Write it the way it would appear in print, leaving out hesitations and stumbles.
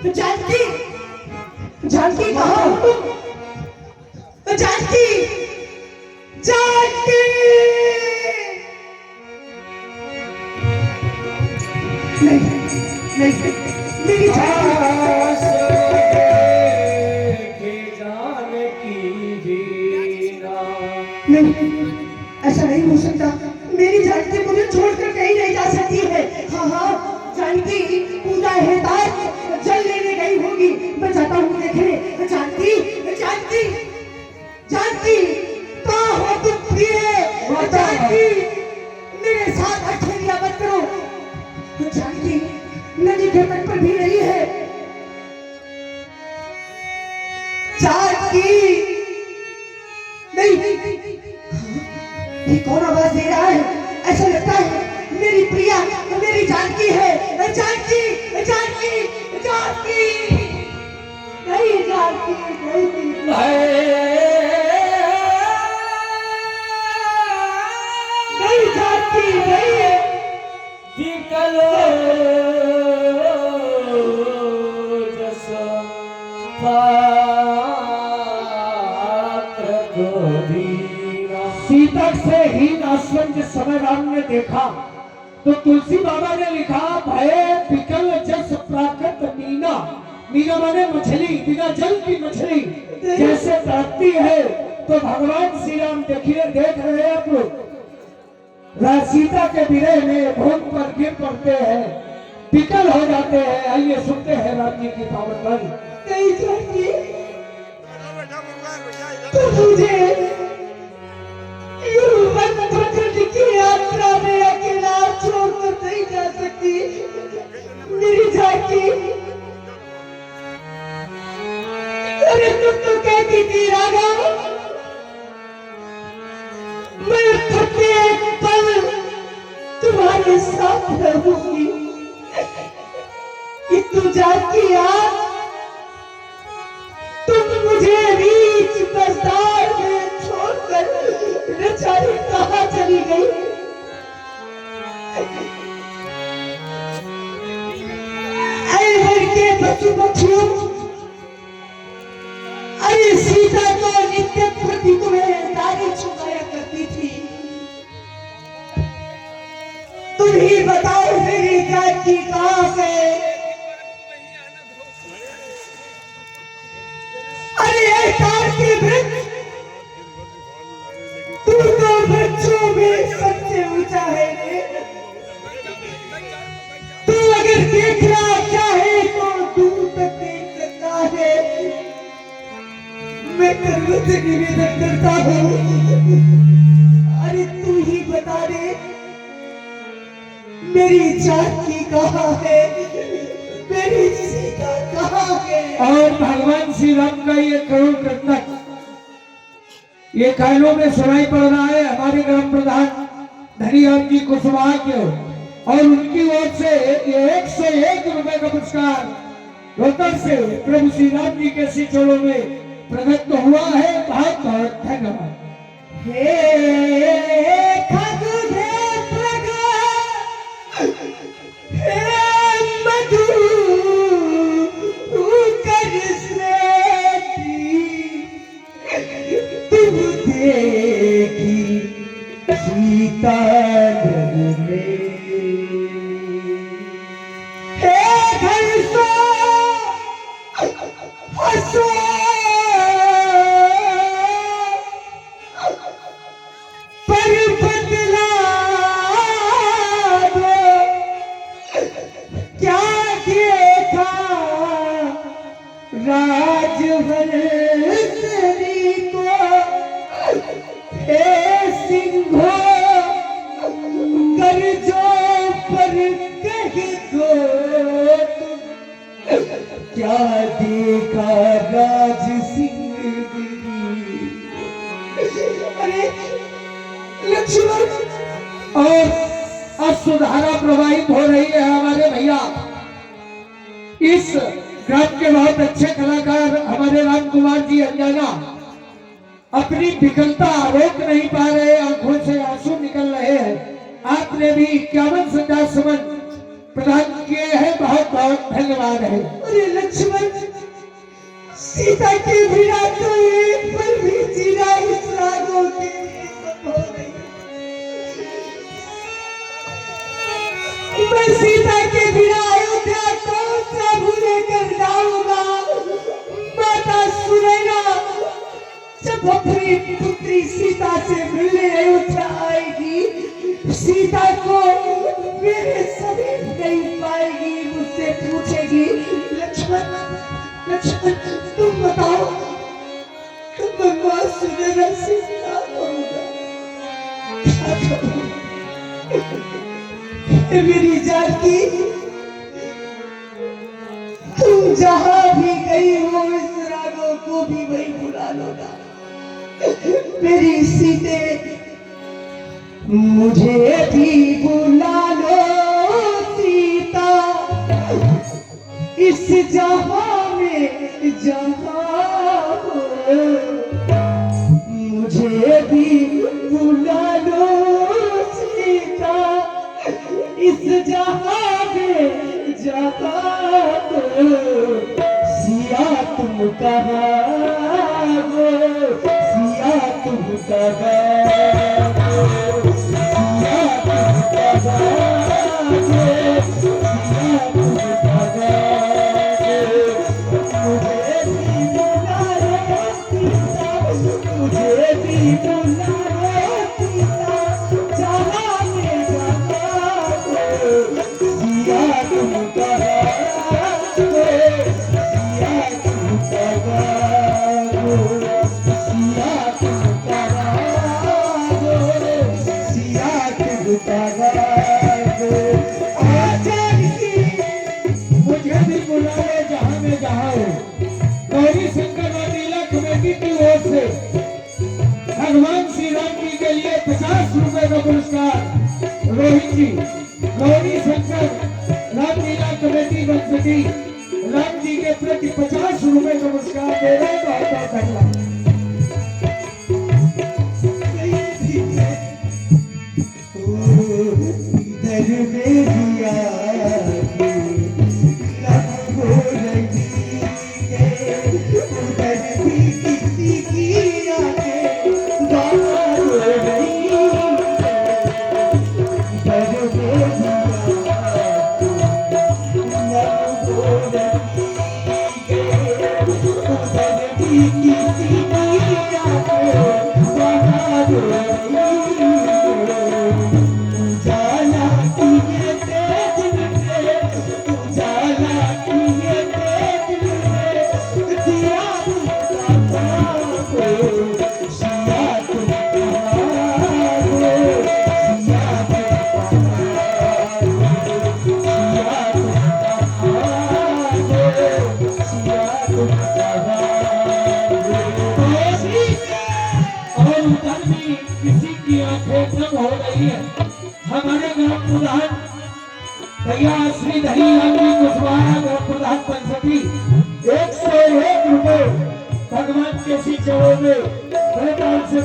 जानकी, जानकी कहाँ हो तुम? जानकी, जानकी। नहीं नहीं, मेरी नहीं, ऐसा नहीं हो सकता। मेरी जानकी मुझे छोड़कर कहीं नहीं जा सकती है। हाँ हाँ, जानकी पूजा हेतार जल लेने गई होगी। मैं जाता हूँ देखने। जानकी, जानकी, जानकी, कहाँ हो तुम प्रिय? जानकी, मेरे साथ अठेलिया मत करो। जानकी नदी के तट पर भी नहीं है। जानकी, नहीं, ये कौन आवाज दे रहा है? ऐसा लगता है मेरी प्रिया, मेरी जानकी है। जानकी, जानकी, जानकी, नहीं जानकी, नहीं जानकी, नहीं। निकलो जैसा सीता से ही नासवन जिस समय राम ने देखा तो तुलसी बाबा ने लिखा भय विकल जस प्राकृत मीना। मीना माने मछली, बिना जल की मछली जैसे तड़पती है। तो भगवान श्री राम देखिए, देख रहे हैं आप लोग, सीता के विरह में भूख पर गिर पड़ते हैं, विकल हो जाते हैं। आइए सुनते हैं राम जी की पावन वाणी। नहीं जानकी, तो मुझे की यात्रा में अकेला छोड़कर नहीं जा सकती। मेरी जानकी, अरे तुम तो कहती थी राघव, मैं प्रत्येक पल तुम्हारे साथ रहूंगी। कि तू जानकी यार, तुम मुझे बीच बाजार में छोड़कर न जाने कहाँ चली गई। घर के बच्चों बच्चियों, अरे सीता तो नित्य प्रति तुम्हें दाढ़ी छुपाया करती थी। तुम ही बताओ मेरी जानकी कहाँ है? अरे तार के वृक्ष, तू तो वृक्षों में सबसे ऊंचा है रे। तू अगर देखना चाहे तो दूर तक देख सकता है। मैं करवट से निवेदन करता हूँ, अरे तू ही बता दे मेरी जानकी कहाँ है? मेरी सीता कहाँ है? और भगवान श्री राम का ये करुण कृतक ये कानों में सुनाई पड़ रहा है हमारे ग्राम प्रधान धनीराम जी कुशवाहा के, और उनकी ओर से ये 101 रुपए का पुरस्कार रोहतक से प्रभु श्री राम जी के श्री चरणों में प्रदत्त हुआ है। बहुत बहुत धन्यवाद। सीता क्या देखा राज सिंह गिरी। अरे लक्ष्मण, और अश्वधारा प्रवाहित हो रही है हमारे भैया। इस ग्राम के बहुत अच्छे कलाकार हमारे राम कुमार जी अंजाना अपनी विकलता रोक नहीं पा रहे, आंखों से आंसू निकल रहे हैं। आपने भी 51 संध्या समन प्रदान किए हैं, बहुत बहुत धन्यवाद है। अरे लक्ष्मण, सीता के बिना तो एक पल भी जीना इस राघव के लिए संभव नहीं। मैं सीता के बिना अयोध्या कौन सा भूले कर जाऊंगा। माता सुनैना जब अपनी पुत्री सीता से मिलने अयोध्या आएगी, सीता को मेरे समीप नहीं पाएगी, मुझसे पूछेगी लक्ष्मण लक्ष्मण तुम बताओ, तो मैं मां सुनैना से क्या कहूंगा, क्या कहूंगा। मेरी जानकी, तुम जहां भी गई हो इस राघव को भी वही बुला लो ना। मेरी सीते, मुझे भी बुला लो सीता, इस जहां में जहां हो। मुझे भी बुला लो सीता, इस जहां में जहां हो। सिया तुम कहाँ हो, सिया तुम कहाँ हो, सिया तुम कहाँ हो, सिया तुम कहाँ हो। मुझे भी बुला लो सीता, मुझे भी बुला लो सीता, जहाँ में जहाँ हो। सिया तुम कहाँ हो, सिया तुम कहाँ हो, सिया तुम कहाँ हो, सिया तुम कहाँ हो। मुझे भी बुला ले जहाँ में जहाँ हो। गौरी शंकर वाटीला कमेटी की ओर से भगवान श्री राम जी के लिए 50 रुपए का पुरस्कार रोहित जी, गौरी शंकर रामलीला कमेटी बंसटी राम जी के प्रति 50 रुपए का पुरस्कार दे रहे हैं। बहुत धन्यवाद। किसी की आंखें नम हो रही है। हमारे ग्राम प्रधान भैया श्री धनीराम जी कुशवाहा ग्राम प्रधान पंचवटी 101 रुपए भगवान के श्री चरणों में से